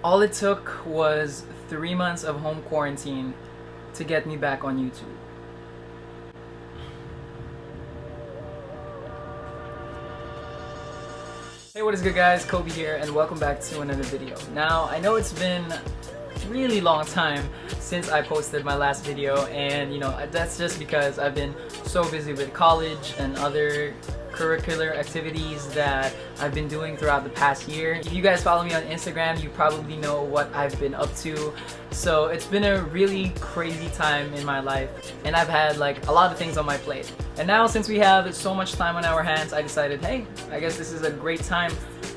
All it took was 3 months of home quarantine to get me back on YouTube. Hey, what is good guys? Kobe here and welcome back to another video. Now, I know it's been a really long time since I posted my last video, and that's just because I've been so busy with college and other curricular activities that I've been doing throughout the past year. If you guys follow me on Instagram, you probably know what I've been up to. So it's been a really crazy time in my life, and I've had like a lot of things on my plate. And now, since we have so much time on our hands, I decided, hey, I guess this is a great time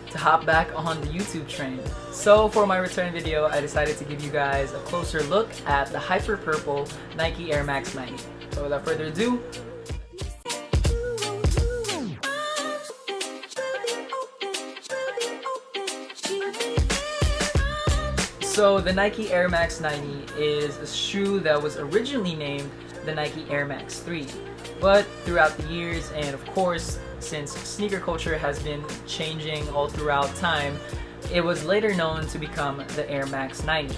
to hop back on the YouTube train. So for my return video, I decided to give you guys a closer look at the Hyper Purple Nike Air Max 90. So without further ado, so the Nike Air Max 90 is a shoe that was originally named the Nike Air Max 3. But throughout the years, and of course, since sneaker culture has been changing all throughout time, it was later known to become the Air Max 90.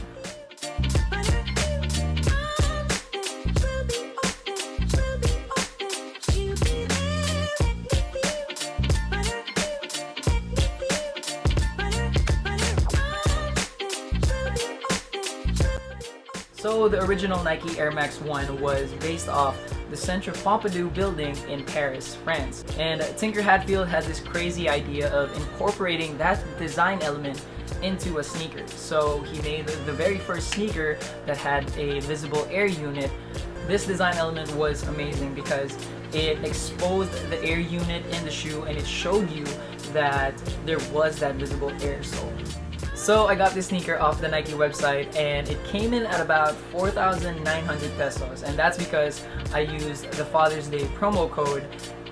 So the original Nike Air Max 1 was based off the Centre Pompidou building in Paris, France. And Tinker Hatfield had this crazy idea of incorporating that design element into a sneaker. So he made the very first sneaker that had a visible air unit. This design element was amazing because it exposed the air unit in the shoe and it showed you that there was that visible air sole. So I got this sneaker off the Nike website and it came in at about 4,900 pesos, and that's because I used the Father's Day promo code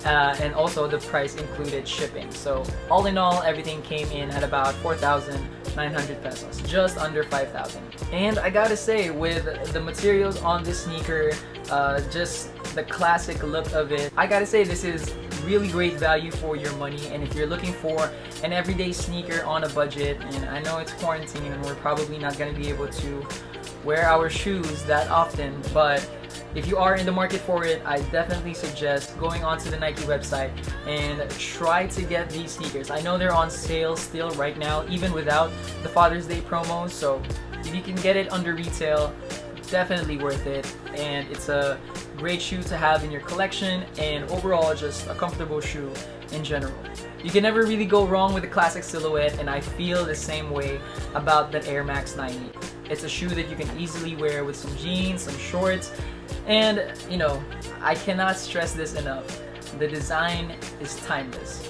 and also the price included shipping. So all in all, everything came in at about 4,900 pesos, just under 5,000. And I gotta say, with the materials on this sneaker, just the classic look of it, I gotta say this is really great value for your money. And if you're looking for an everyday sneaker on a budget, and I know it's quarantine and we're probably not going to be able to wear our shoes that often, but if you are in the market for it, I definitely suggest going onto the Nike website and try to get these sneakers. I know they're on sale still right now, even without the Father's Day promo, so if you can get it under retail, definitely worth it. And it's a great shoe to have in your collection, and overall just a comfortable shoe in general. You can never really go wrong with a classic silhouette, and I feel the same way about the Air Max 90. It's a shoe that you can easily wear with some jeans, some shorts, and I cannot stress this enough. The design is timeless.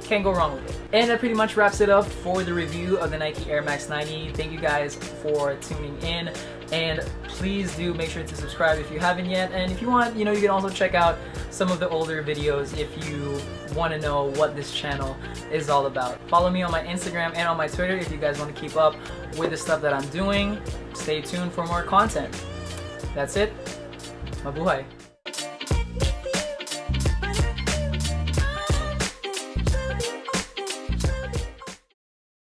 Can't go wrong with it. And that pretty much wraps it up for the review of the Nike Air Max 90. Thank you guys for tuning in, and please do make sure to subscribe if you haven't yet. And if you want, you can also check out some of the older videos if you want to know what this channel is all about. Follow me on my Instagram and on my Twitter if you guys want to keep up with the stuff that I'm doing. Stay tuned for more content. That's it. Mabuhay.